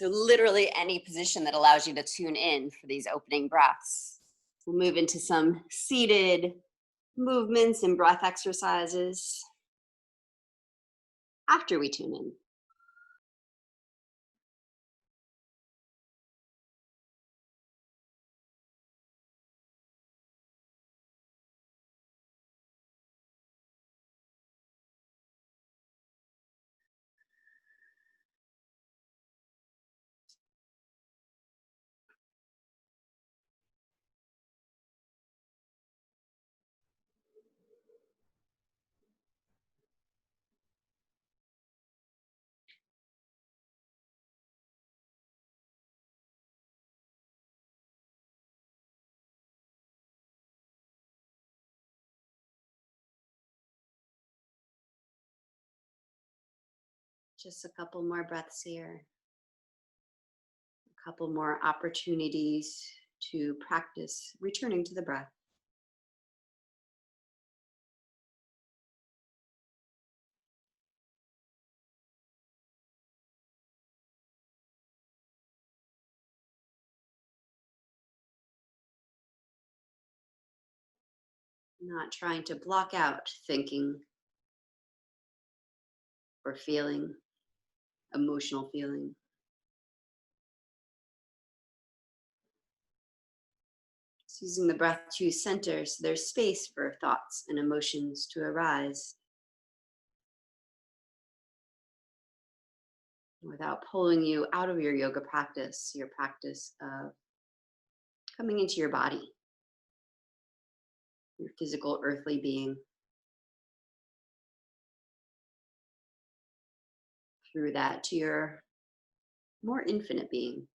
So literally any position that allows you to tune in for these opening breaths. We'll move into some seated movements and breath exercises after we tune in. Just a couple more breaths here. A couple more opportunities to practice returning to the breath. Not trying to block out thinking or feeling, emotional feeling. Just using the breath to center so there's space for thoughts and emotions to arise without pulling you out of your yoga practice, your practice of coming into your body, your physical earthly being. Through that to your more infinite being.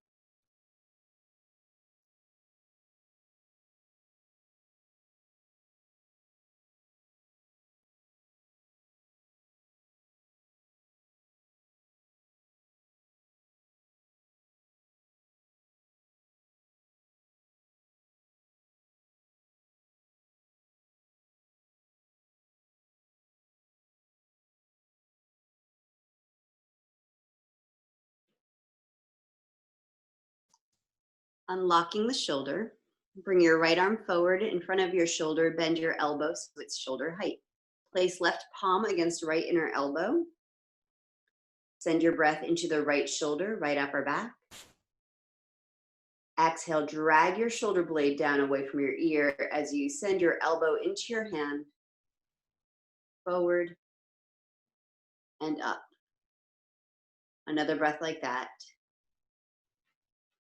Unlocking the shoulder. Bring your right arm forward in front of your shoulder. Bend your elbow so it's shoulder height. Place left palm against right inner elbow. Send your breath into the right shoulder, right upper back. Exhale, drag your shoulder blade down away from your ear as you send your elbow into your hand, forward and up. Another breath like that.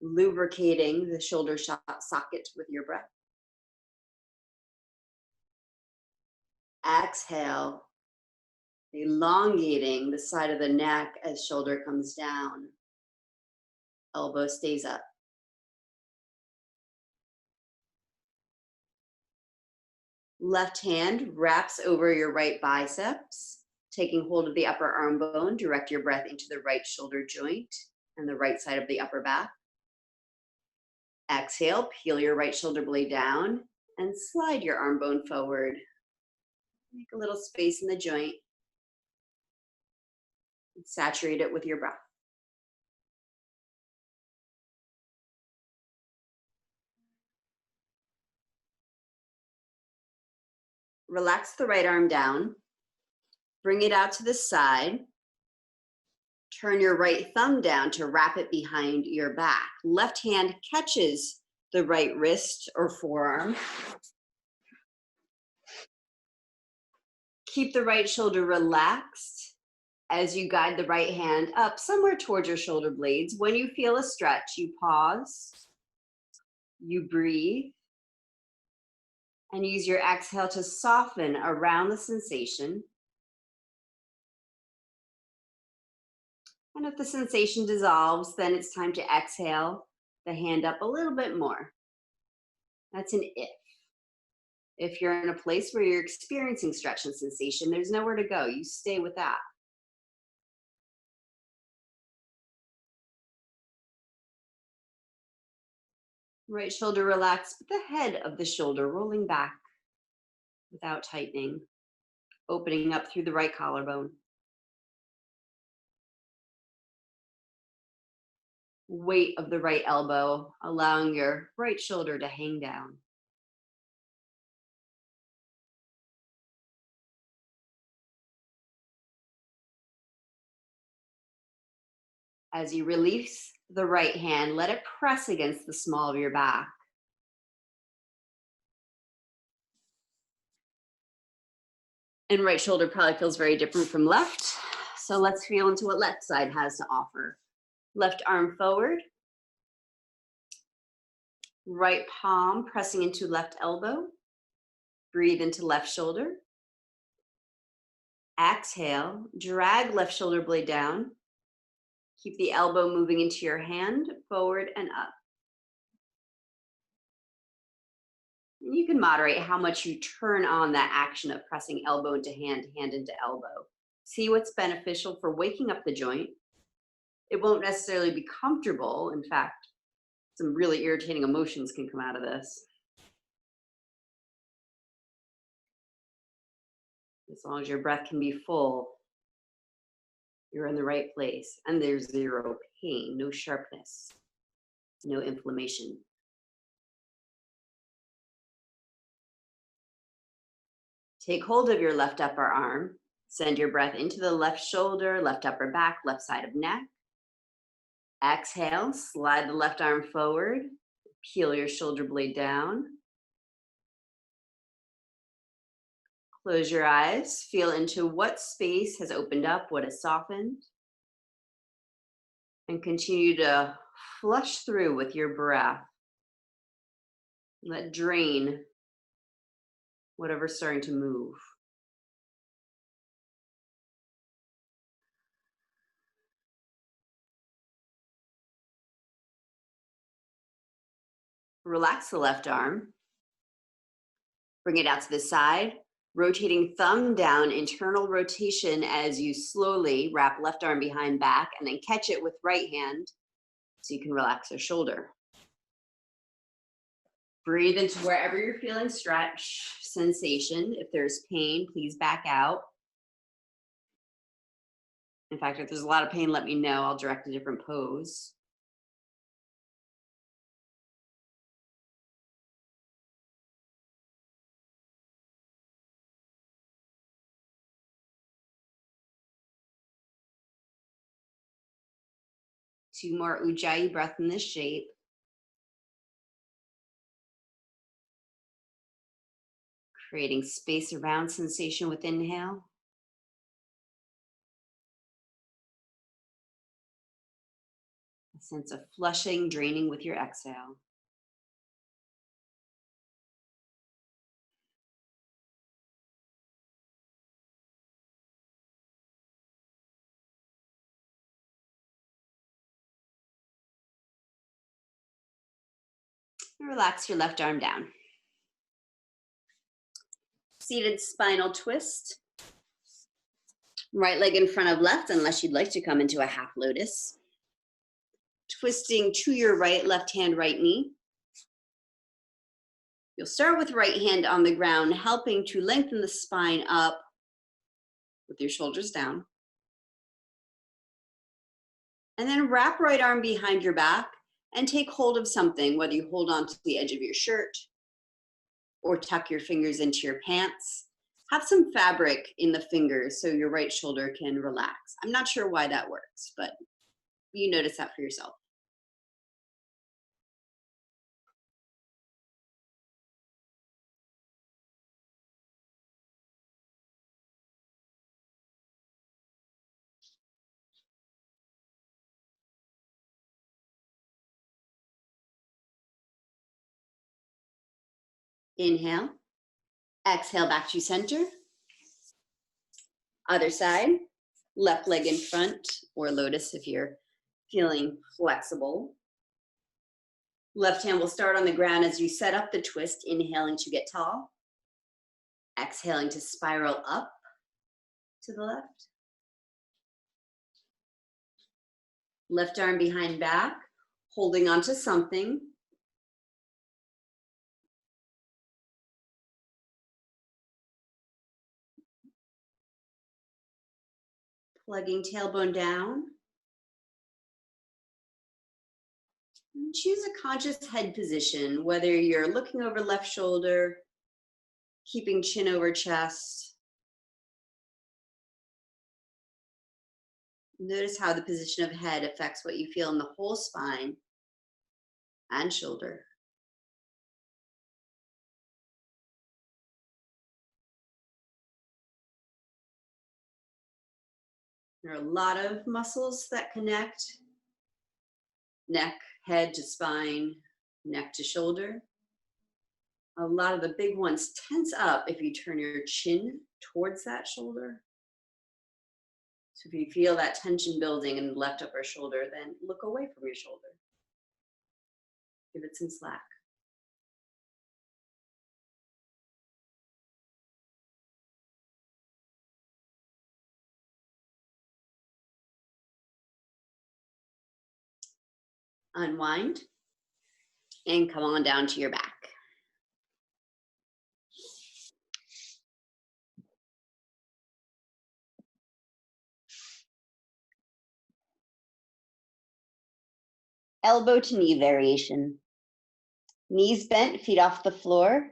Lubricating the shoulder socket with your breath. Exhale, elongating the side of the neck as shoulder comes down. Elbow stays up. Left hand wraps over your right biceps, taking hold of the upper arm bone. Direct your breath into the right shoulder joint and the right side of the upper back. Exhale, peel your right shoulder blade down and slide your arm bone forward. Make a little space in the joint. And saturate it with your breath. Relax the right arm down. Bring it out to the side. Turn your right thumb down to wrap it behind your back. Left hand catches the right wrist or forearm. Keep the right shoulder relaxed as you guide the right hand up somewhere towards your shoulder blades. When you feel a stretch, you pause, you breathe, and use your exhale to soften around the sensation. And if the sensation dissolves, then it's time to exhale the hand up a little bit more. That's an if. If you're in a place where you're experiencing stretch and sensation, there's nowhere to go. You stay with that. Right shoulder relaxed, but the head of the shoulder rolling back without tightening, opening up through the right collarbone. weight of the right elbow, allowing your right shoulder to hang down. As you release the right hand, let it press against the small of your back. And right shoulder probably feels very different from left. So let's feel into what left side has to offer. Left arm forward. Right palm pressing into left elbow. Breathe into left shoulder. Exhale, drag left shoulder blade down. Keep the elbow moving into your hand, forward and up. You can moderate how much you turn on that action of pressing elbow into hand, hand into elbow. See what's beneficial for waking up the joint. It won't necessarily be comfortable. In fact, some really irritating emotions can come out of this. As long as your breath can be full, you're in the right place. And there's zero pain, no sharpness, no inflammation. Take hold of your left upper arm. Send your breath into the left shoulder, left upper back, left side of neck. Exhale, slide the left arm forward. Peel your shoulder blade down. Close your eyes. Feel into what space has opened up, what has softened. And continue to flush through with your breath. Let drain whatever's starting to move. Relax the left arm. Bring it out to the side, rotating thumb down, internal rotation as you slowly wrap left arm behind back and then catch it with right hand so you can relax your shoulder. Breathe into wherever you're feeling stretch sensation. If there's pain, please back out. In fact, if there's a lot of pain, let me know. I'll direct a different pose. Two more Ujjayi breath in this shape. Creating space around sensation with inhale. A sense of flushing, draining with your exhale. Relax your left arm down. Seated spinal twist. Right leg in front of left, unless you'd like to come into a half lotus. Twisting to your right, left hand, right knee. You'll start with right hand on the ground, helping to lengthen the spine up with your shoulders down. And then wrap right arm behind your back and take hold of something, whether you hold on to the edge of your shirt or tuck your fingers into your pants. Have some fabric in the fingers so your right shoulder can relax. I'm not sure why that works, but you notice that for yourself. Inhale. Exhale back to center. Other side. Left leg in front, or lotus if you're feeling flexible. Left hand will start on the ground as you set up the twist, inhaling to get tall. Exhaling to spiral up to the left. Left arm behind back, holding onto something. Plugging tailbone down. choose a conscious head position, whether you're looking over left shoulder, keeping chin over chest. Notice how the position of head affects what you feel in the whole spine and shoulder. There are a lot of muscles that connect neck, head to spine, neck to shoulder. A lot of the big ones tense up if you turn your chin towards that shoulder. So if you feel that tension building in the left upper shoulder, then look away from your shoulder. Give it some slack. Unwind and come on down to your back. Elbow to knee variation. Knees bent, feet off the floor.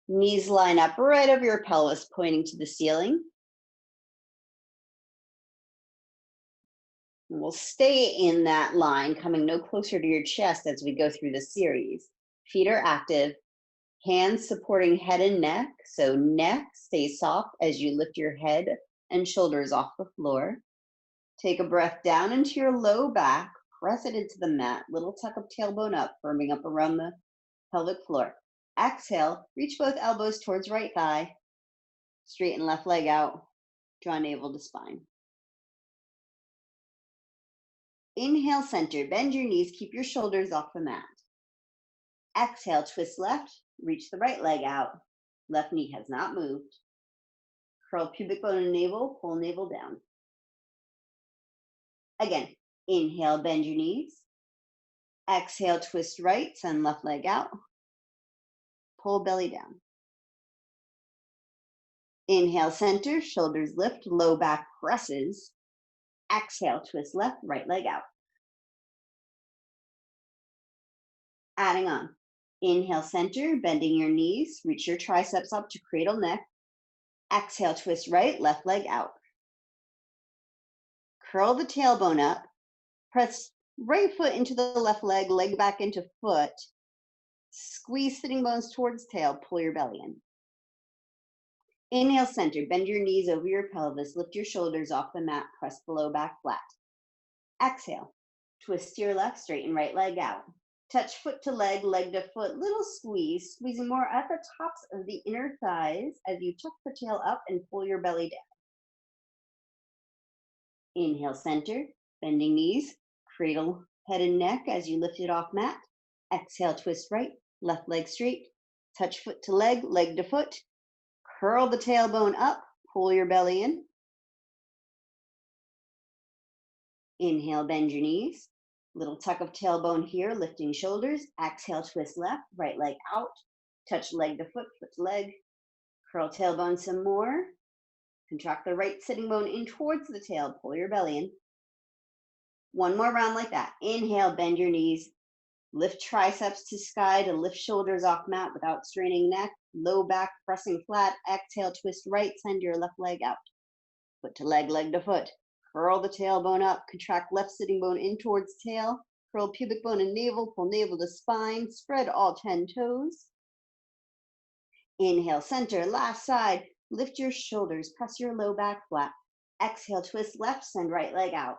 Knees line up right over your pelvis, pointing to the ceiling. And we'll stay in that line, coming no closer to your chest as we go through the series. Feet are active, hands supporting head and neck. So neck stays soft as you lift your head and shoulders off the floor. Take a breath down into your low back, press it into the mat, little tuck of tailbone up, firming up around the pelvic floor. Exhale, reach both elbows towards right thigh, straighten left leg out, draw navel to spine. Inhale, center, bend your knees, keep your shoulders off the mat. Exhale, twist left, reach the right leg out. Left knee has not moved. Curl pubic bone and navel, pull navel down. Again, inhale, bend your knees. Exhale, twist right, send left leg out. Pull belly down. Inhale, center, shoulders lift, low back presses. Exhale, twist left, right leg out. Adding on. Inhale, center, bending your knees, reach your triceps up to cradle neck. Exhale, twist right, left leg out. Curl the tailbone up, press right foot into the left leg, leg back into foot. Squeeze sitting bones towards tail, pull your belly in. Inhale, center, bend your knees over your pelvis, lift your shoulders off the mat, press the low back flat. Exhale, twist to your left, straighten right leg out. Touch foot to leg to foot, little squeeze, squeezing more at the tops of the inner thighs as you tuck the tail up and pull your belly down. Inhale, center, bending knees, cradle head and neck as you lift it off mat. Exhale, twist right, left leg straight, touch foot to leg to foot. Curl the tailbone up, pull your belly in. Inhale, bend your knees. Little tuck of tailbone here, lifting shoulders. Exhale, twist left, right leg out. Touch leg to foot to leg. Curl tailbone some more. Contract the right sitting bone in towards the tail, pull your belly in. One more round like that. Inhale, bend your knees. Lift triceps to sky to lift shoulders off mat without straining neck. Low back pressing flat. Exhale, twist right, send your left leg out. Foot to leg to foot. Curl the tailbone up. Contract left sitting bone in towards tail. Curl pubic bone and navel. Pull navel to spine. Spread all 10 toes. Inhale, center, last side. Lift your shoulders. Press your low back flat. Exhale, twist left, send right leg out.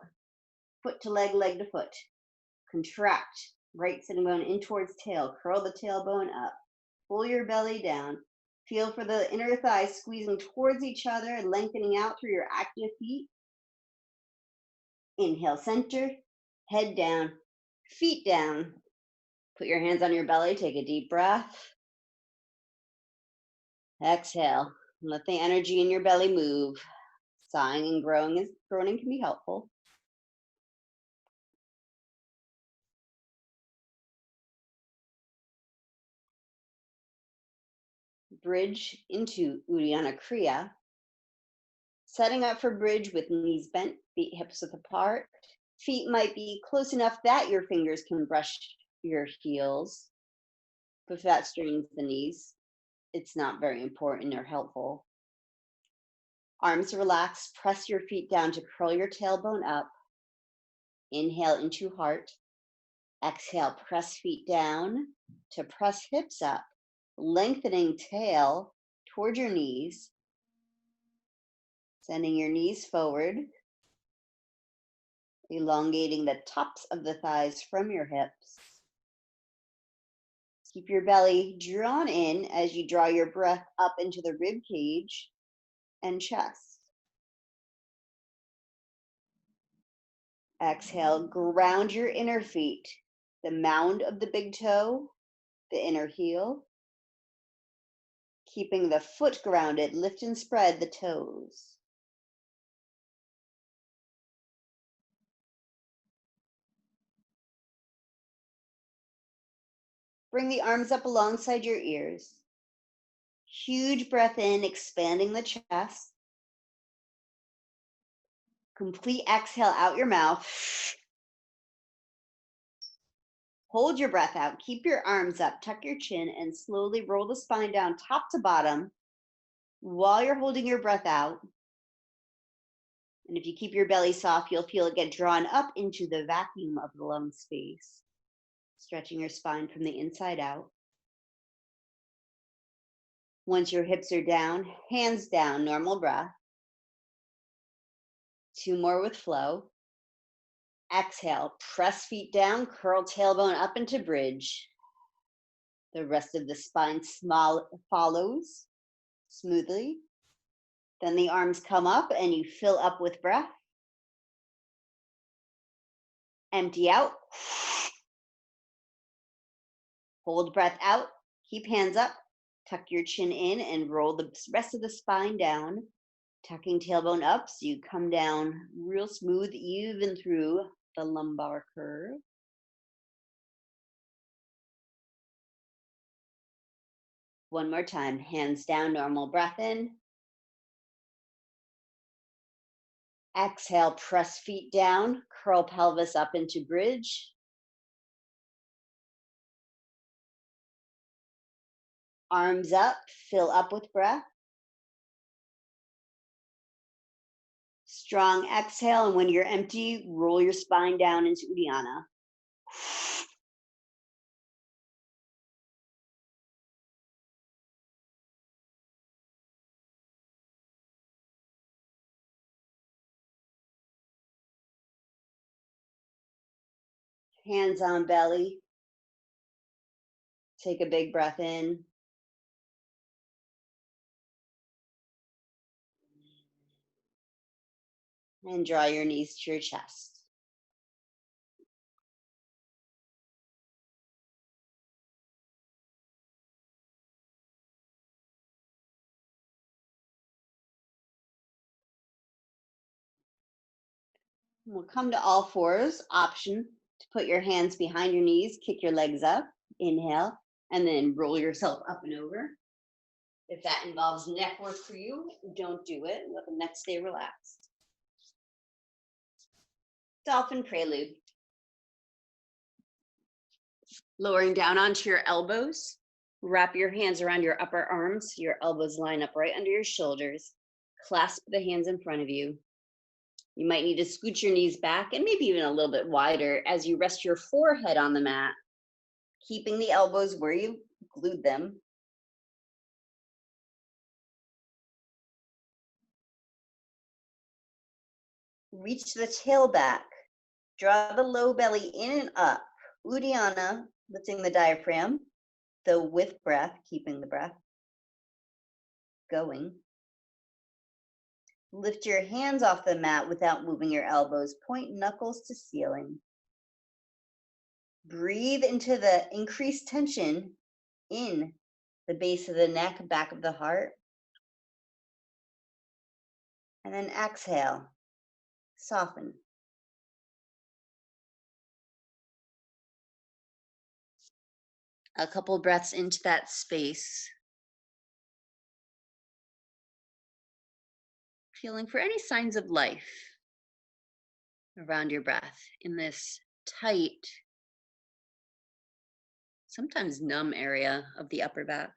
Foot to leg to foot. Contract. Right sitting bone in towards tail. Curl the tailbone up. Pull your belly down. Feel for the inner thighs squeezing towards each other, lengthening out through your active feet. Inhale, center, head down, feet down. Put your hands on your belly, take a deep breath. Exhale, let the energy in your belly move. Sighing and groaning can be helpful. Bridge into Uddiyana Kriya. Setting up for bridge with knees bent, feet hips width apart. Feet might be close enough that your fingers can brush your heels. But if that strains the knees, it's not very important or helpful. Arms relaxed, press your feet down to curl your tailbone up. Inhale into heart. Exhale, press feet down to press hips up, lengthening tail toward your knees, sending your knees forward, elongating the tops of the thighs from your hips. Keep your belly drawn in as you draw your breath up into the rib cage and chest. Exhale, ground your inner feet, the mound of the big toe, the inner heel. Keeping the foot grounded, lift and spread the toes. Bring the arms up alongside your ears. Huge breath in, expanding the chest. Complete exhale out your mouth. Hold your breath out. Keep your arms up. Tuck your chin and slowly roll the spine down top to bottom while you're holding your breath out. And if you keep your belly soft, you'll feel it get drawn up into the vacuum of the lung space, stretching your spine from the inside out. Once your hips are down, hands down, normal breath. 2 more with flow. Exhale, press feet down, curl tailbone up into bridge. The rest of the spine follows smoothly. Then the arms come up and you fill up with breath. Empty out. Hold breath out. Keep hands up. Tuck your chin in and roll the rest of the spine down. Tucking tailbone up so you come down real smooth, even through the lumbar curve. One more time, hands down, normal breath in. Exhale, press feet down, curl pelvis up into bridge. Arms up, fill up with breath. Strong exhale, and when you're empty, roll your spine down into Uddiyana. Hands on belly. Take a big breath in. And draw your knees to your chest. We'll come to all fours. Option to put your hands behind your knees, kick your legs up, inhale, and then roll yourself up and over. If that involves neck work for you, don't do it. Let the neck stay relaxed. Dolphin prelude. Lowering down onto your elbows. Wrap your hands around your upper arms. Your elbows line up right under your shoulders. Clasp the hands in front of you. You might need to scoot your knees back and maybe even a little bit wider as you rest your forehead on the mat, keeping the elbows where you glued them. Reach the tail back. Draw the low belly in and up. Uddiyana, lifting the diaphragm, though with breath, keeping the breath going. Lift your hands off the mat without moving your elbows. Point knuckles to ceiling. Breathe into the increased tension in the base of the neck, back of the heart. And then exhale, soften. A couple breaths into that space. Feeling for any signs of life around your breath in this tight, sometimes numb area of the upper back.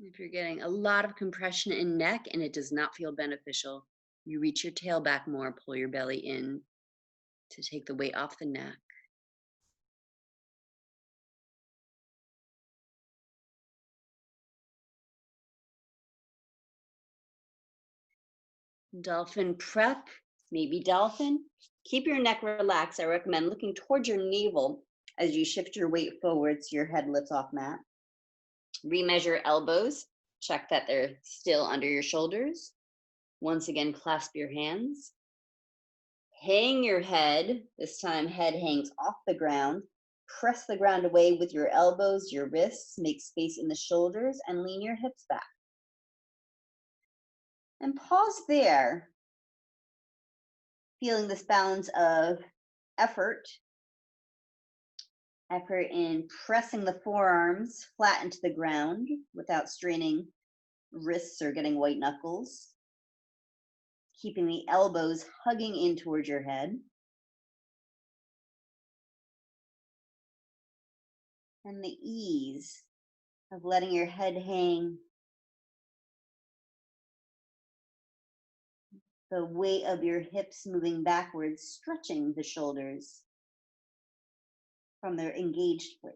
If you're getting a lot of compression in neck and it does not feel beneficial, you reach your tail back more, pull your belly in to take the weight off the neck. Dolphin prep, maybe dolphin. Keep your neck relaxed. I recommend looking towards your navel as you shift your weight forward so your head lifts off mat. Remeasure elbows. Check that they're still under your shoulders. Once again, clasp your hands. Hang your head. This time, head hangs off the ground. Press the ground away with your elbows, your wrists. Make space in the shoulders and lean your hips back. And pause there, feeling this balance of effort in pressing the forearms flat into the ground without straining wrists or getting white knuckles, keeping the elbows hugging in towards your head, and the ease of letting your head hang, the weight of your hips moving backwards, stretching the shoulders from their engaged place.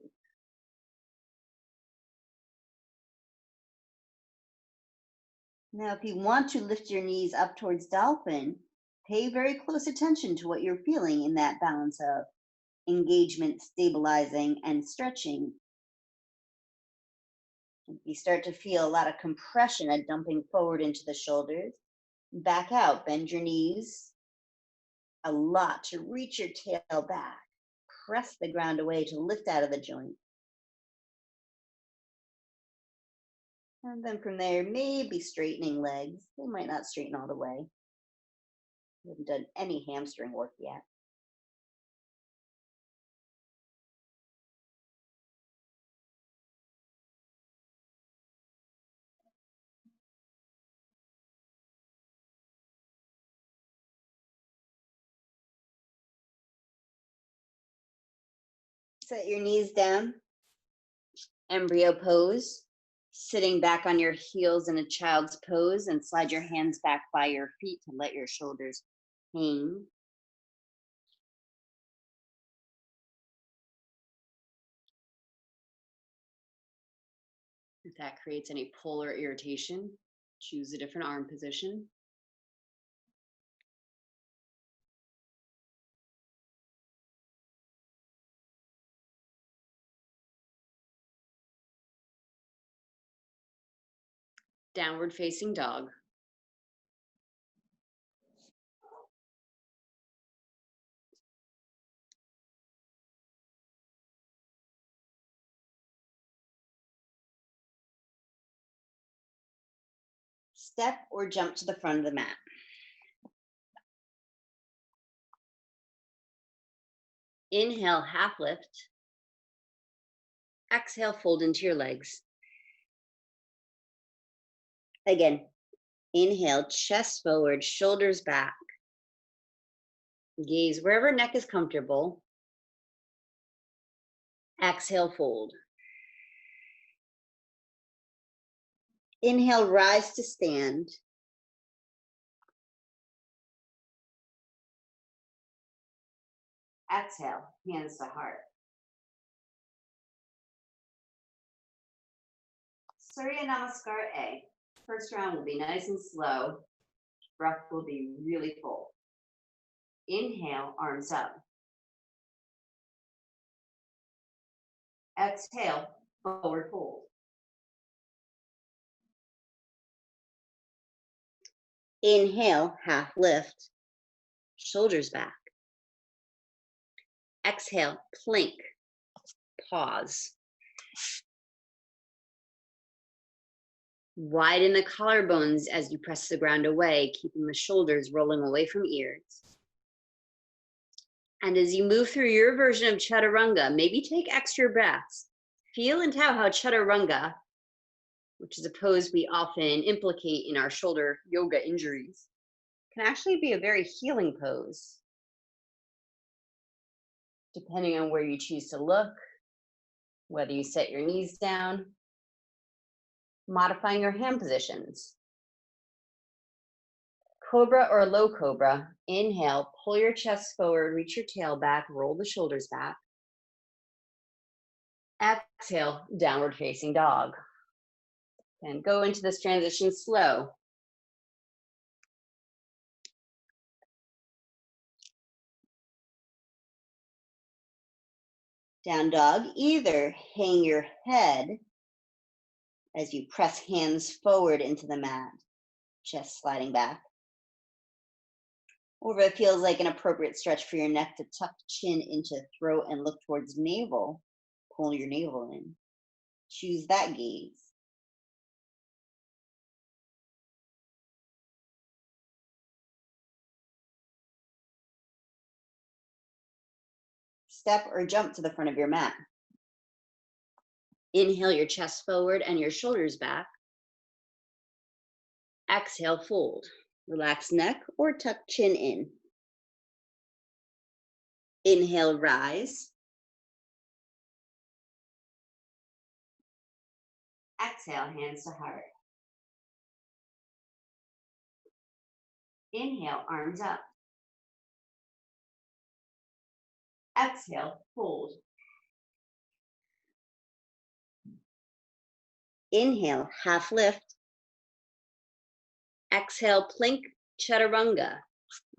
Now, if you want to lift your knees up towards dolphin, pay very close attention to what you're feeling in that balance of engagement, stabilizing, and stretching. If you start to feel a lot of compression and dumping forward into the shoulders, back out, bend your knees a lot to reach your tail back. Press the ground away to lift out of the joint. And then from there, maybe straightening legs. They might not straighten all the way. We haven't done any hamstring work yet. Set your knees down, embryo pose, sitting back on your heels in a child's pose, and slide your hands back by your feet to let your shoulders hang. If that creates any pull or irritation, choose a different arm position. Downward facing dog. Step or jump to the front of the mat. Inhale, half lift. Exhale, fold into your legs. Again, inhale, chest forward, shoulders back. Gaze wherever neck is comfortable. Exhale, fold. Inhale, rise to stand. Exhale, hands to heart. Surya Namaskar A. First round will be nice and slow. Breath will be really full. Inhale, arms up. Exhale, forward fold. Inhale, half lift. Shoulders back. Exhale, plank. Pause. Widen the collarbones as you press the ground away, keeping the shoulders rolling away from ears. And as you move through your version of chaturanga, maybe take extra breaths. Feel into how chaturanga which is a pose we often implicate in our shoulder yoga injuries, can actually be a very healing pose, depending on where you choose to look, whether you set your knees down, modifying your hand positions. Cobra or low cobra, inhale, pull your chest forward, reach your tail back, roll the shoulders back. Exhale, downward facing dog. And go into this transition slow. Down dog, either hang your head as you press hands forward into the mat, chest sliding back. Or if it feels like an appropriate stretch for your neck to tuck chin into throat and look towards navel, pull your navel in. Choose that gaze. Step or jump to the front of your mat. Inhale your chest forward and your shoulders back. Exhale, fold. Relax neck or tuck chin in. Inhale, rise. Exhale, hands to heart. Inhale, arms up. Exhale, fold. Inhale, half lift. Exhale, plank chaturanga.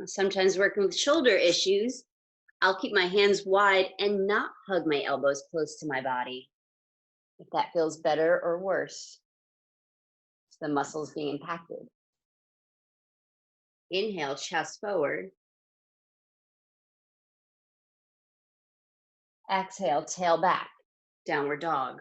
Sometimes working with shoulder issues, I'll keep my hands wide and not hug my elbows close to my body, if that feels better or worse. It's the muscles being impacted. Inhale, chest forward. Exhale, tail back, downward dog.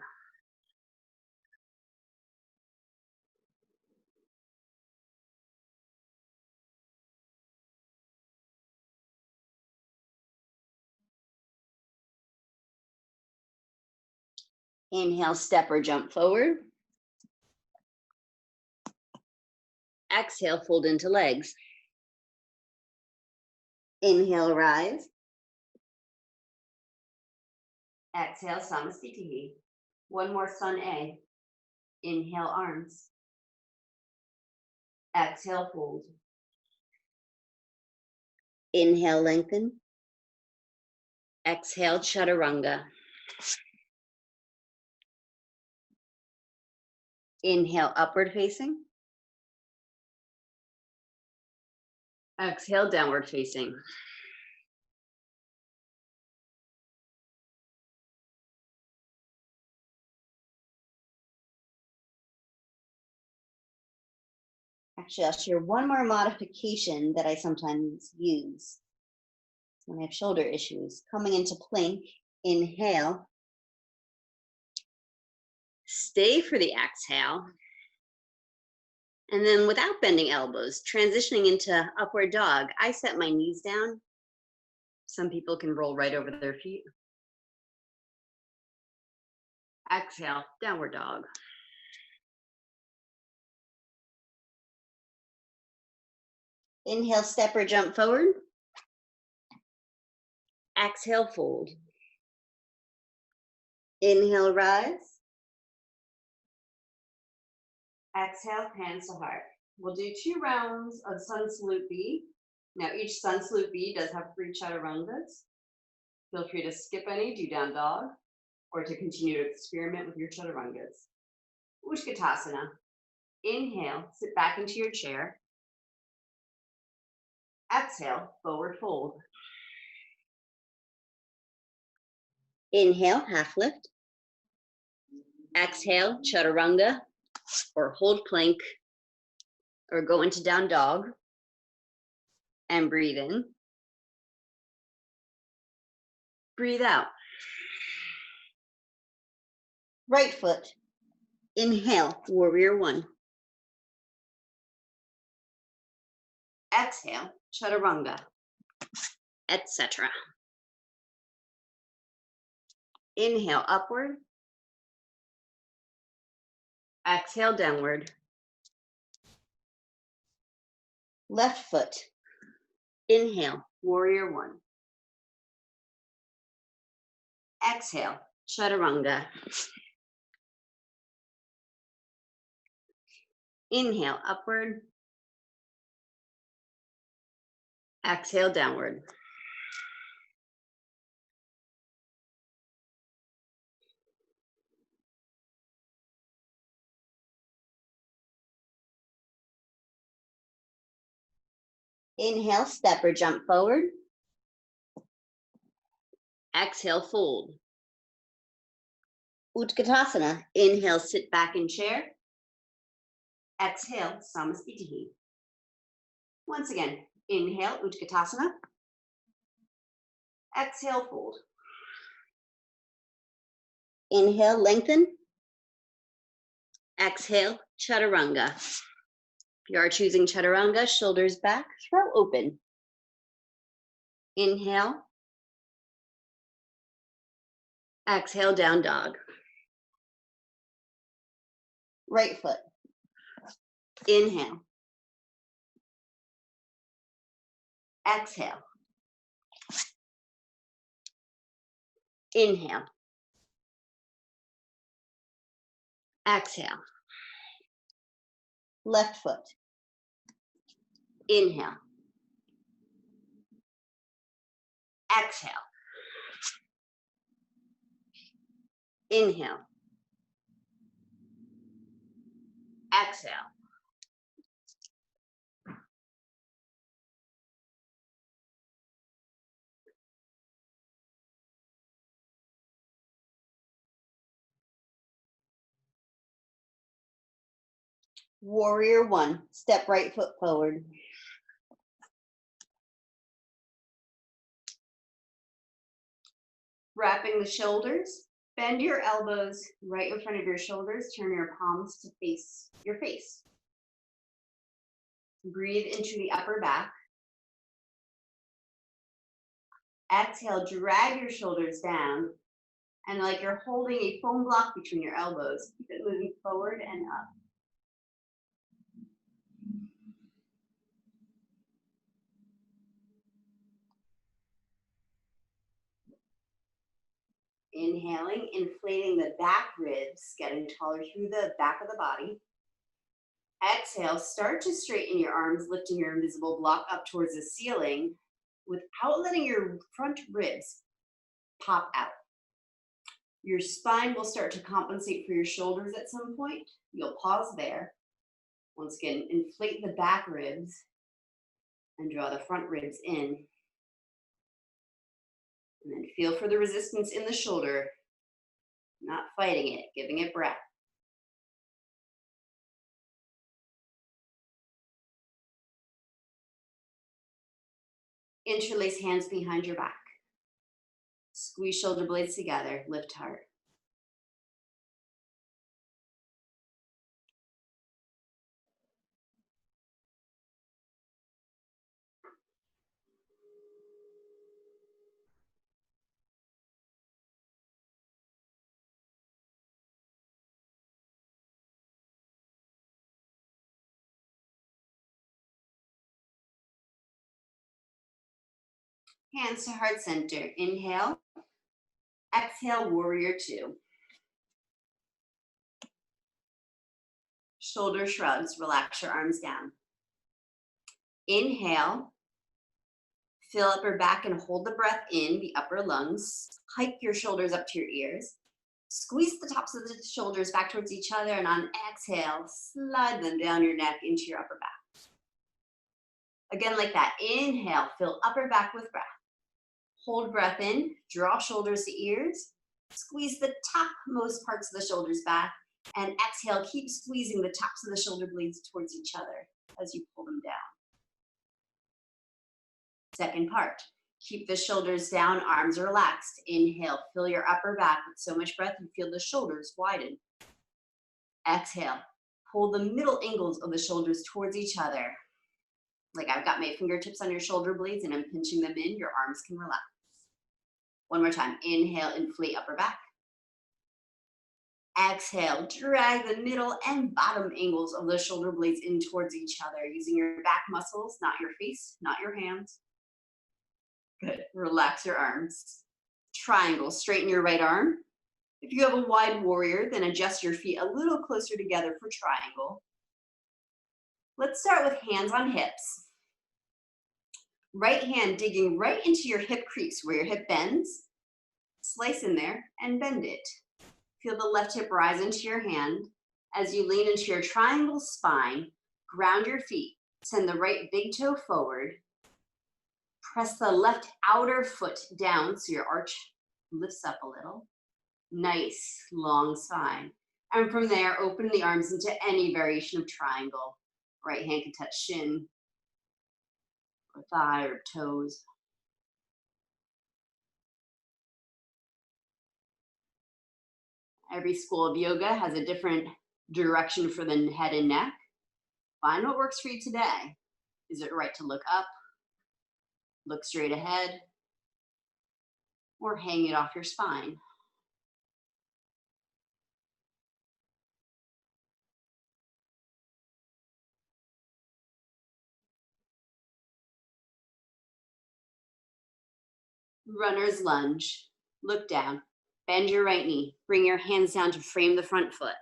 Inhale, step or jump forward. Exhale, fold into legs. Inhale, rise. Exhale, Samasthiti. One more sun A. Inhale, arms. Exhale, fold. Inhale, lengthen. Exhale, chaturanga. Inhale, upward facing. Exhale, downward facing. Actually, I'll share one more modification that I sometimes use when I have shoulder issues. Coming into plank, inhale. Stay for the exhale. And then without bending elbows, transitioning into upward dog, I set my knees down. Some people can roll right over their feet. Exhale, downward dog. Inhale, step or jump forward. Exhale, fold. Inhale, rise. Exhale, hands to heart. We'll do 2 rounds of Sun Salute B. Now each Sun Salute B does have 3 chaturangas. Feel free to skip any, do down dog, or to continue to experiment with your chaturangas. Utkatasana. Inhale, sit back into your chair. Exhale, forward fold. Inhale, half lift. Exhale, chaturanga, or hold plank, or go into down dog. And breathe in. Breathe out. Right foot. Inhale, warrior 1. Exhale, chaturanga, etc. Inhale, upward. Exhale, downward. Left foot. Inhale, warrior one. Exhale, chaturanga. Inhale, upward. Exhale, downward. Inhale, step or jump forward. Exhale, fold. Utkatasana. Inhale, sit back in chair. Exhale, Samasthiti. Once again, inhale, Utkatasana. Exhale, fold. Inhale, lengthen. Exhale, chaturanga. If you are choosing chaturanga, shoulders back, throat open. Inhale. Exhale, down dog. Right foot. Inhale. Exhale. Inhale. Exhale. Left foot. Inhale. Exhale. Inhale. Exhale. Warrior one, step right foot forward. Wrapping the shoulders, bend your elbows right in front of your shoulders, turn your palms to face your face. Breathe into the upper back. Exhale, drag your shoulders down, and like you're holding a foam block between your elbows, keep it moving forward and up. Inhaling, inflating the back ribs, getting taller through the back of the body. Exhale, start to straighten your arms, lifting your invisible block up towards the ceiling without letting your front ribs pop out. Your spine will start to compensate for your shoulders at some point. You'll pause there. Once again, inflate the back ribs and draw the front ribs in. And then feel for the resistance in the shoulder, not fighting it, giving it breath. Interlace hands behind your back. Squeeze shoulder blades together, lift heart. Hands to heart center. Inhale. Exhale, warrior two. Shoulder shrugs, relax your arms down. Inhale. Fill upper back and hold the breath in the upper lungs. Hike your shoulders up to your ears. Squeeze the tops of the shoulders back towards each other, and on exhale, slide them down your neck into your upper back. Again, like that. Inhale, fill upper back with breath. Hold breath in, draw shoulders to ears. Squeeze the topmost parts of the shoulders back, and exhale, keep squeezing the tops of the shoulder blades towards each other as you pull them down. Second part, keep the shoulders down, arms relaxed. Inhale, fill your upper back with so much breath you feel the shoulders widen. Exhale, pull the middle angles of the shoulders towards each other. Like I've got my fingertips on your shoulder blades and I'm pinching them in, your arms can relax. One more time, inhale, inflate upper back. Exhale, drag the middle and bottom angles of the shoulder blades in towards each other, using your back muscles, not your face, not your hands. Good. Relax your arms. Triangle, straighten your right arm. If you have a wide warrior, then adjust your feet a little closer together for triangle. Let's start with hands on hips. Right hand digging right into your hip crease where your hip bends. Slice in there and bend it. Feel the left hip rise into your hand. As you lean into your triangle spine, ground your feet. Send the right big toe forward. Press the left outer foot down so your arch lifts up a little. Nice, long spine. And from there, open the arms into any variation of triangle. Right hand can touch shin, or thigh, or toes. Every school of yoga has a different direction for the head and neck. Find what works for you today. Is it right to look up, look straight ahead, or hang it off your spine? Runner's lunge. Look down. Bend your right knee. Bring your hands down to frame the front foot.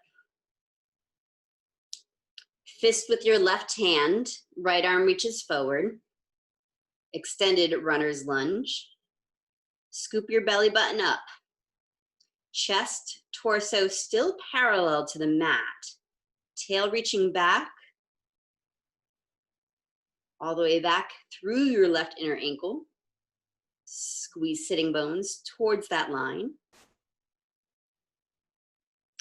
Fist with your left hand. Right arm reaches forward. Extended runner's lunge. Scoop your belly button up. Chest, torso still parallel to the mat. Tail reaching back. All the way back through your left inner ankle. Squeeze sitting bones towards that line.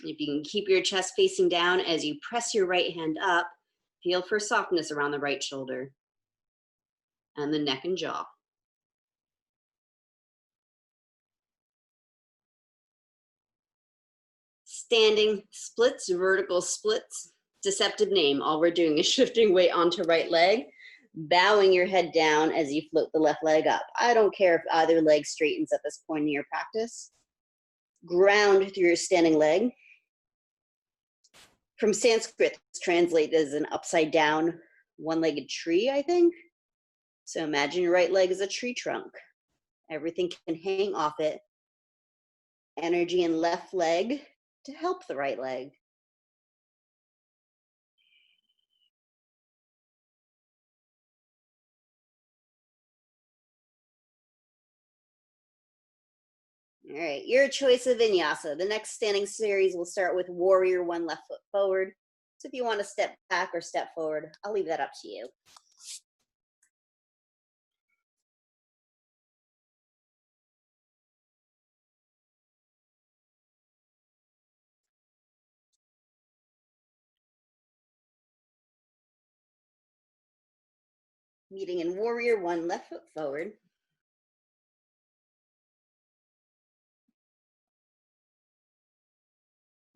If you can keep your chest facing down as you press your right hand up, feel for softness around the right shoulder and the neck and jaw. Standing splits, vertical splits, deceptive name. All we're doing is shifting weight onto right leg, bowing your head down as you float the left leg up. I don't care if either leg straightens at this point in your practice. Ground through your standing leg. From Sanskrit, it's translated as an upside down, one-legged tree, I think. So imagine your right leg is a tree trunk. Everything can hang off it. Energy in left leg to help the right leg. All right, your choice of vinyasa. The next standing series will start with warrior, one left foot forward. So if you want to step back or step forward, I'll leave that up to you. Meeting in warrior, one left foot forward.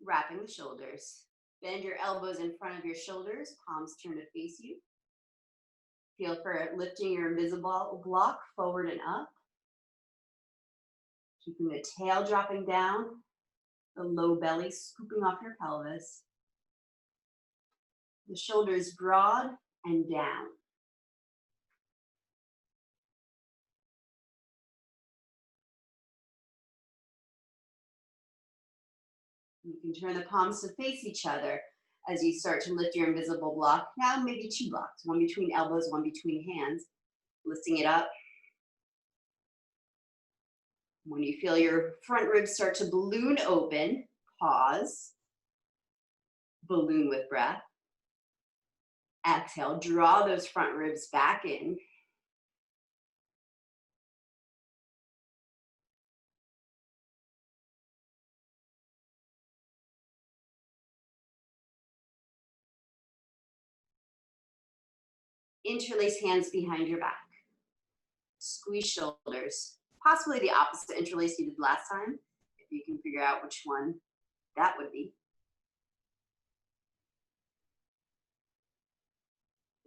Wrapping the shoulders. Bend your elbows in front of your shoulders, palms turn to face you. Feel for lifting your invisible block forward and up. Keeping the tail dropping down, the low belly scooping off your pelvis. The shoulders broad and down. You can turn the palms to face each other as you start to lift your invisible block. Now maybe two blocks, one between elbows, one between hands. Lifting it up. When you feel your front ribs start to balloon open, pause. Balloon with breath. Exhale, draw those front ribs back in. Interlace hands behind your back. Squeeze shoulders. Possibly the opposite interlace you did last time, if you can figure out which one that would be.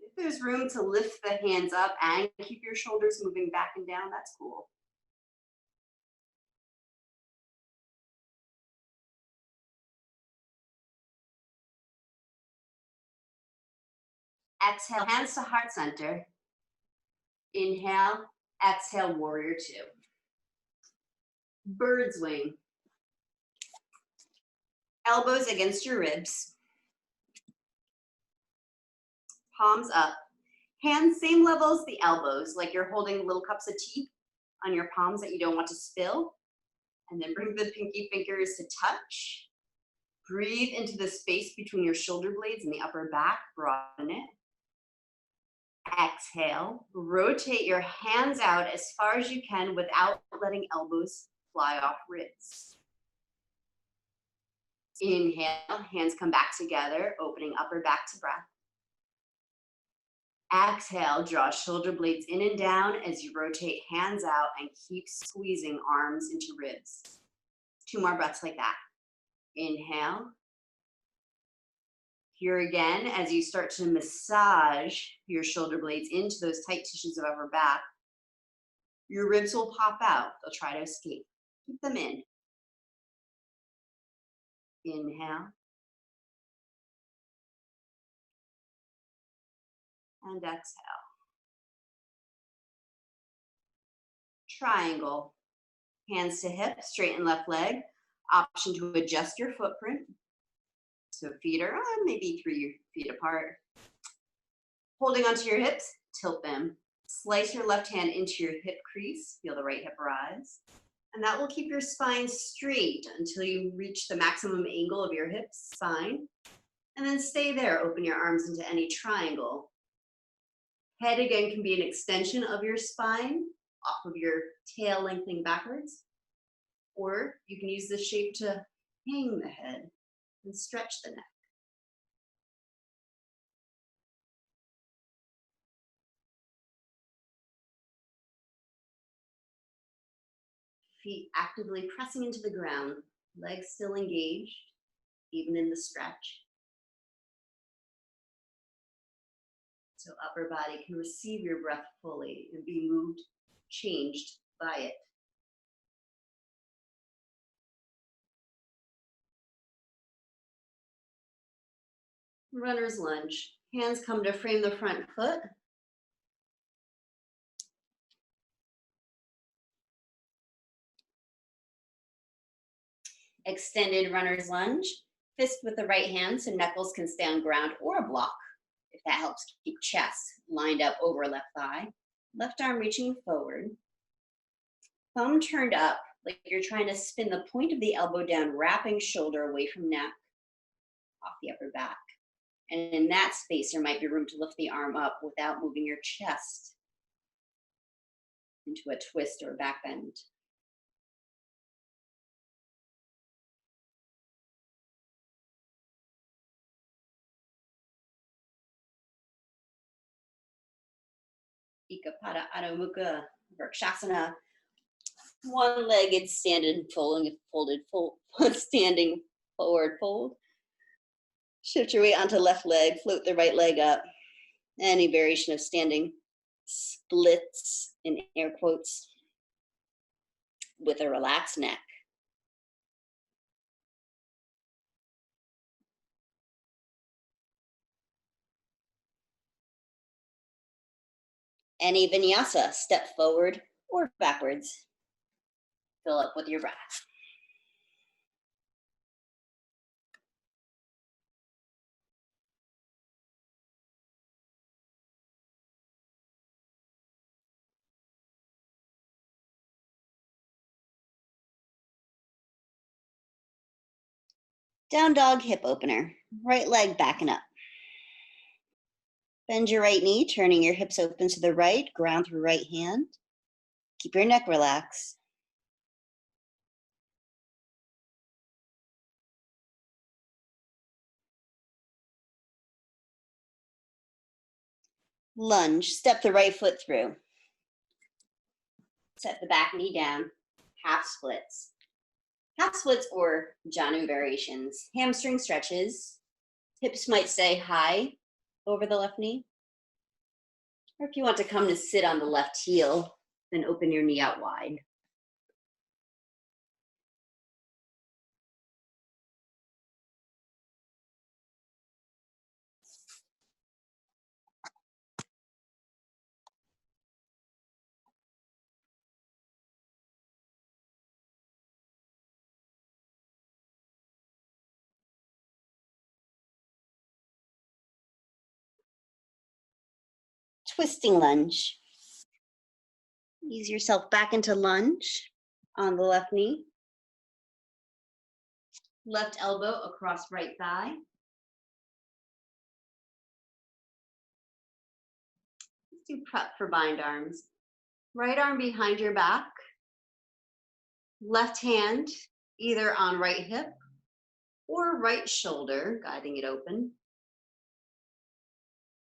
If there's room to lift the hands up and keep your shoulders moving back and down, that's cool. Exhale, hands to heart center. Inhale, exhale, warrior two. Bird's wing. Elbows against your ribs. Palms up. Hands same level as the elbows, like you're holding little cups of tea on your palms that you don't want to spill. And then bring the pinky fingers to touch. Breathe into the space between your shoulder blades and the upper back, broaden it. Exhale, rotate your hands out as far as you can without letting elbows fly off ribs. Inhale, hands come back together, opening upper back to breath. Exhale, draw shoulder blades in and down as you rotate hands out and keep squeezing arms into ribs. 2 more breaths like that. Inhale. Here again, as you start to massage your shoulder blades into those tight tissues of upper back, your ribs will pop out. They'll try to escape. Keep them in. Inhale. And exhale. Triangle. Hands to hip, straighten left leg. Option to adjust your footprint. So feet are maybe 3 feet apart. Holding onto your hips, tilt them. Slice your left hand into your hip crease. Feel the right hip rise. And that will keep your spine straight until you reach the maximum angle of your hip spine. And then stay there. Open your arms into any triangle. Head again can be an extension of your spine off of your tail lengthening backwards. Or you can use this shape to hang the head and stretch the neck. Feet actively pressing into the ground, legs still engaged, even in the stretch. So upper body can receive your breath fully and be moved, changed by it. Runner's lunge. Hands come to frame the front foot. Extended runner's lunge. Fist with the right hand so knuckles can stay on ground or a block, if that helps keep chest lined up over left thigh. Left arm reaching forward. Thumb turned up like you're trying to spin the point of the elbow down, wrapping shoulder away from neck, off the upper back. And in that space, there might be room to lift the arm up without moving your chest into a twist or a back bend. Ikapada Adho Mukha Vrikshasana. One-legged standing folded standing forward fold. Shift your weight onto left leg, float the right leg up. Any variation of standing splits in air quotes with a relaxed neck. Any vinyasa, step forward or backwards. Fill up with your breath. Down dog hip opener. Right leg backing up. Bend your right knee, turning your hips open to the right, ground through right hand. Keep your neck relaxed. Lunge, step the right foot through. Set the back knee down, half splits. Half splits or Janu variations. Hamstring stretches. Hips might stay high over the left knee. Or if you want to come to sit on the left heel, then open your knee out wide. twisting lunge. Ease yourself back into lunge on the left knee. Left elbow across right thigh. Let's do prep for bind arms. Right arm behind your back. Left hand either on right hip or right shoulder, guiding it open.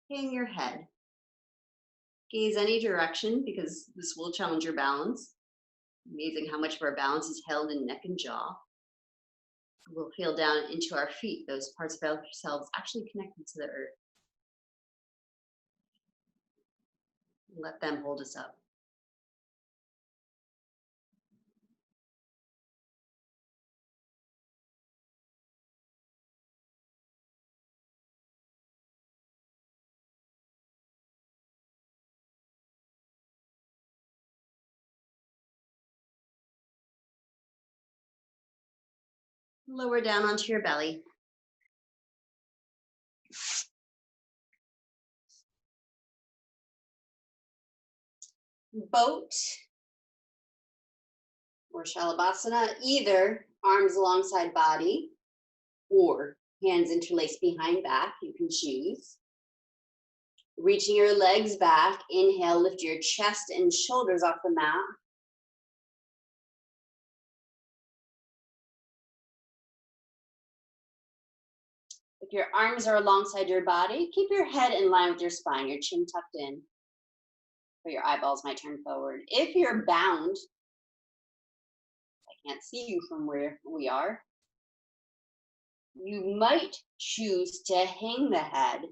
Hang your head. Gaze any direction because this will challenge your balance. Amazing how much of our balance is held in neck and jaw. We'll feel down into our feet, those parts of ourselves actually connected to the earth. Let them hold us up. Lower down onto your belly. Boat or Shalabhasana, either arms alongside body or hands interlaced behind back, you can choose. Reaching your legs back, inhale, lift your chest and shoulders off the mat. If your arms are alongside your body, keep your head in line with your spine, your chin tucked in, but your eyeballs might turn forward. If you're bound, I can't see you from where we are, you might choose to hang the head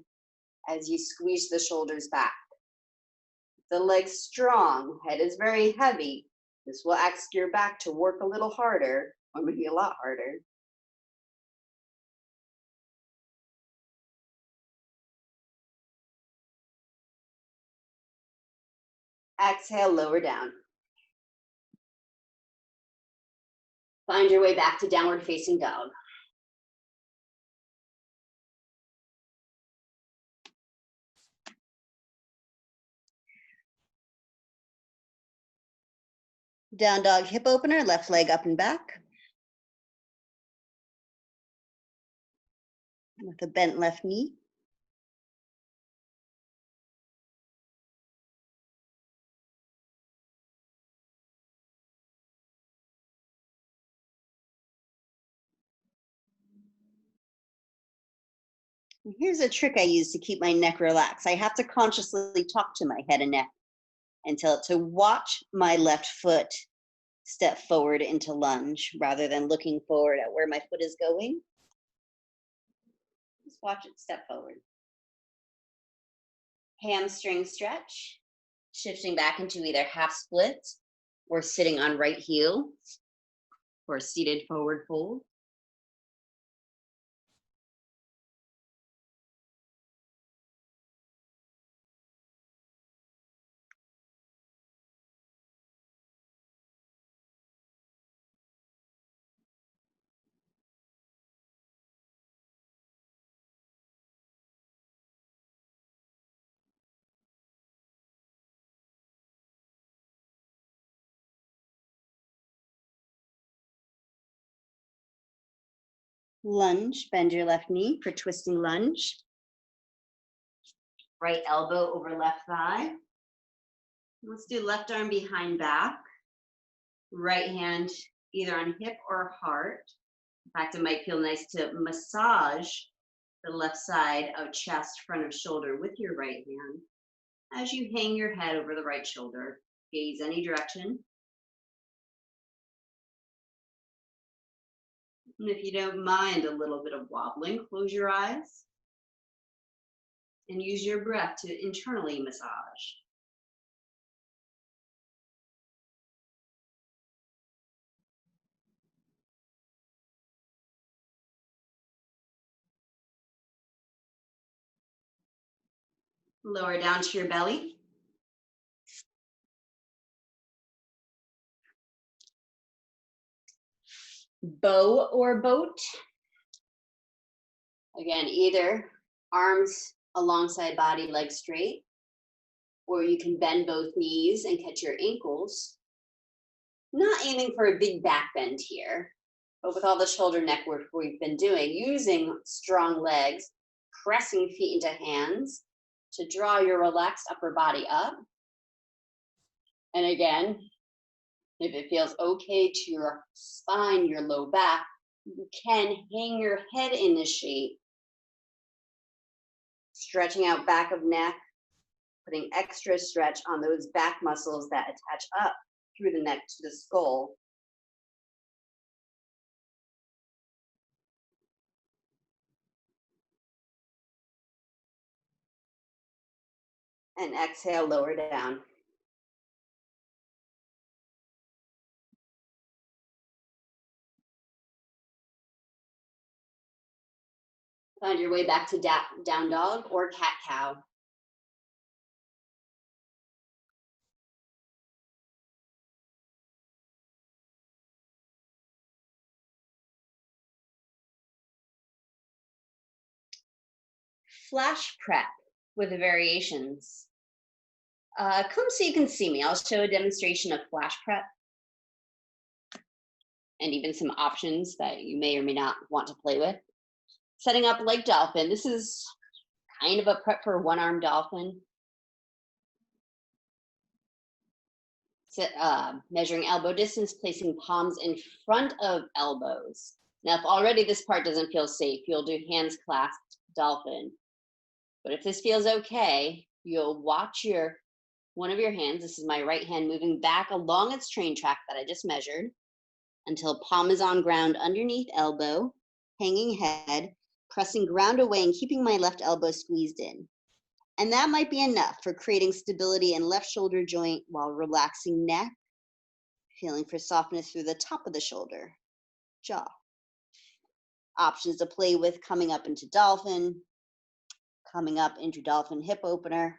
as you squeeze the shoulders back. The legs strong, head is very heavy. This will ask your back to work a little harder, or maybe a lot harder. Exhale, lower down. Find your way back to downward facing dog. Down dog hip opener, left leg up and back. With a bent left knee. Here's a trick I use to keep my neck relaxed. I have to consciously talk to my head and neck and tell it to watch my left foot step forward into lunge rather than looking forward at where my foot is going. Just watch it step forward. Hamstring stretch, shifting back into either half split or sitting on right heel or seated forward fold. Lunge, bend your left knee for twisting lunge. Right elbow over left thigh. Let's do left arm behind back. Right hand either on hip or heart. In fact, it might feel nice to massage the left side of chest, front of shoulder with your right hand as you hang your head over the right shoulder. Gaze any direction. And if you don't mind a little bit of wobbling, close your eyes and use your breath to internally massage. Lower down to your belly. Bow or boat. Again, either arms alongside body, legs straight, Or you can bend both knees and catch your ankles. Not aiming for a big back bend here, but with all the shoulder neck work we've been doing, using strong legs, pressing feet into hands to draw your relaxed upper body up. And again, if it feels okay to your spine, your low back, you can hang your head in this shape, stretching out back of neck, putting extra stretch on those back muscles that attach up through the neck to the skull. And exhale, lower down. Find your way back to down dog or cat cow. Flash prep with the variations. Come so you can see me. I'll show a demonstration of flash prep and even some options that you may or may not want to play with. Setting up like dolphin. This is kind of a prep for one-armed dolphin. Measuring elbow distance, placing palms in front of elbows. Now, if already this part doesn't feel safe, you'll do hands clasped dolphin. But if this feels okay, you'll watch one of your hands, this is my right hand, moving back along its train track that I just measured until palm is on ground underneath elbow, hanging head, pressing ground away and keeping my left elbow squeezed in. And that might be enough for creating stability in left shoulder joint while relaxing neck, feeling for softness through the top of the shoulder, jaw. Options to play with: coming up into dolphin, coming up into dolphin hip opener,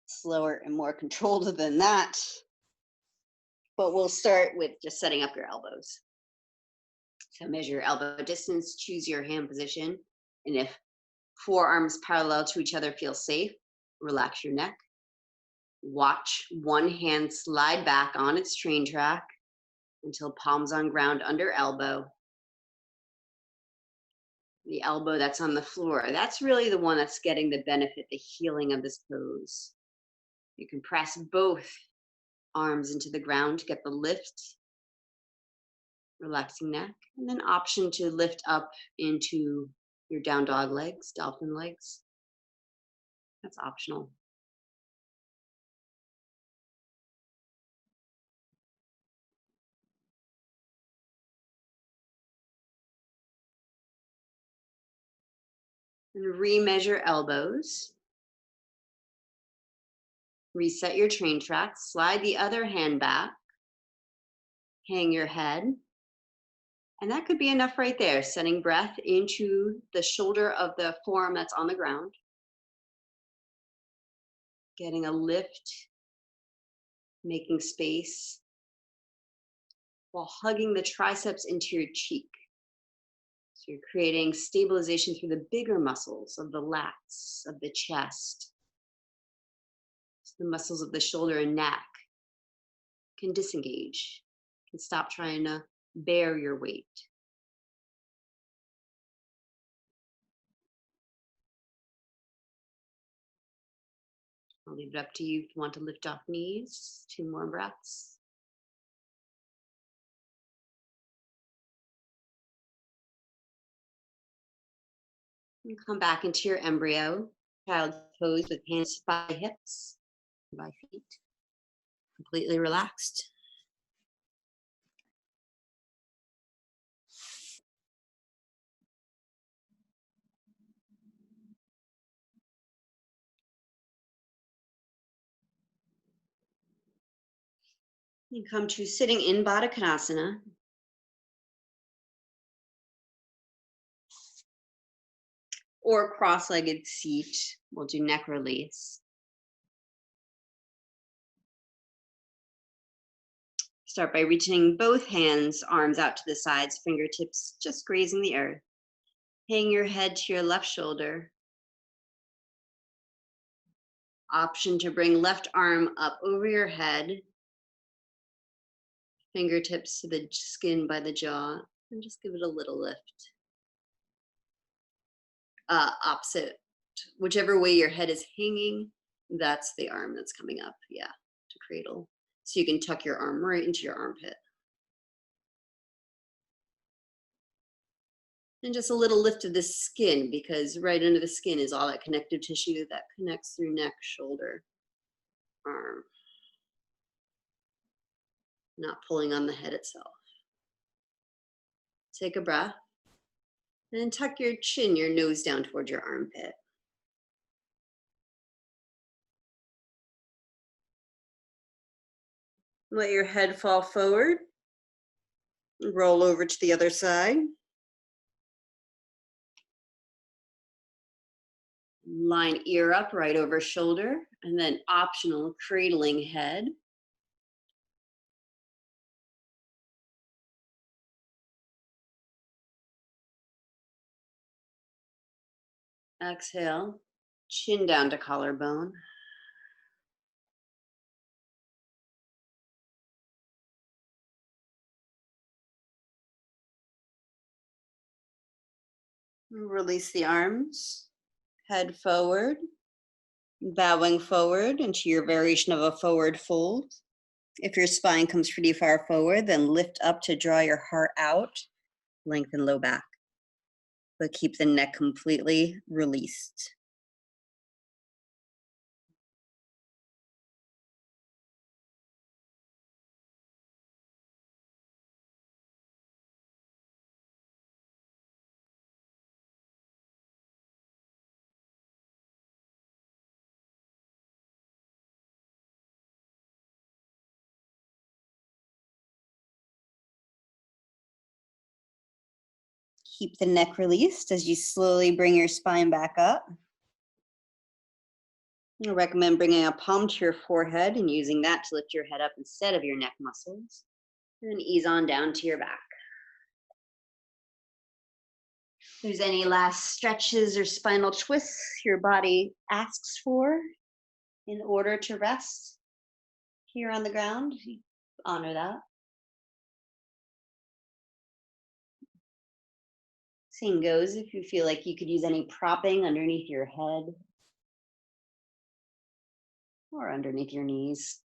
slower and more controlled than that. But we'll start with just setting up your elbows. So measure your elbow distance, choose your hand position, and if forearms parallel to each other feel safe, relax your neck. Watch one hand slide back on its train track until palms on ground under elbow. The elbow that's on the floor, that's really the one that's getting the benefit, the healing of this pose. You can press both arms into the ground to get the lift, relaxing neck, and then option to lift up into your down dog legs, dolphin legs. That's optional. And remeasure elbows. Reset your train track, slide the other hand back, hang your head. And that could be enough right there, sending breath into the shoulder of the forearm that's on the ground. Getting a lift, making space, while hugging the triceps into your cheek. So you're creating stabilization through the bigger muscles of the lats, of the chest. So the muscles of the shoulder and neck can disengage, can stop trying to bear your weight. I'll leave it up to you if you want to lift off knees. 2 more breaths. And come back into your embryo, child's pose with hands by hips, by feet, completely relaxed. You come to sitting in Baddha Konasana. Or cross-legged seat. We'll do neck release. Start by reaching both hands, arms out to the sides, fingertips just grazing the earth. Hang your head to your left shoulder. Option to bring left arm up over your head, fingertips to the skin by the jaw, and just give it a little lift. Opposite, whichever way your head is hanging, that's the arm that's coming up, yeah, to cradle. So you can tuck your arm right into your armpit. And just a little lift of the skin, because right under the skin is all that connective tissue that connects through neck, shoulder, arm. Not pulling on the head itself. Take a breath. And tuck your chin, your nose down towards your armpit. Let your head fall forward. Roll over to the other side. Line ear up right over shoulder, and then optional cradling head. Exhale, chin down to collarbone. Release the arms, head forward, bowing forward into your variation of a forward fold. If your spine comes pretty far forward, then lift up to draw your heart out, lengthen low back, but keep the neck completely released. Keep the neck released as you slowly bring your spine back up. I recommend bringing a palm to your forehead and using that to lift your head up instead of your neck muscles. And then ease on down to your back. If there's any last stretches or spinal twists your body asks for in order to rest here on the ground, honor that. Same goes if you feel like you could use any propping underneath your head or underneath your knees.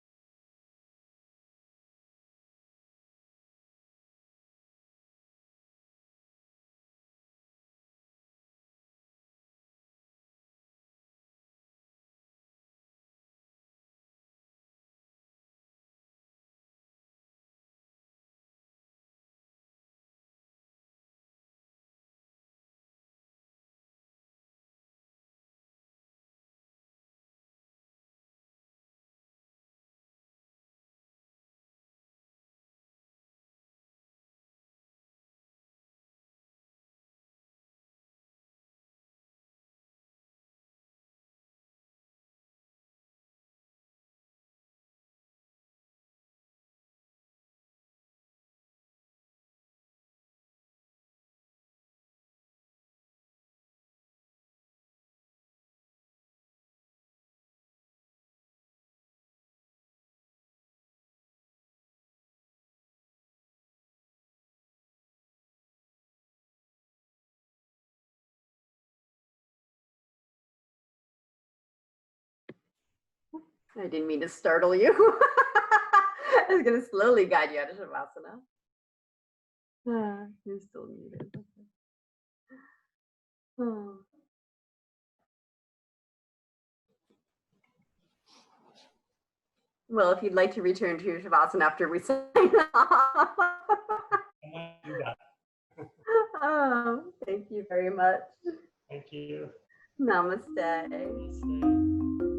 I didn't mean to startle you. I was going to slowly guide you out of Shavasana. You're still muted. Oh. Well, if you'd like to return to Shavasana after we sign off. You got it. Oh, thank you very much. Thank you. Namaste. Namaste.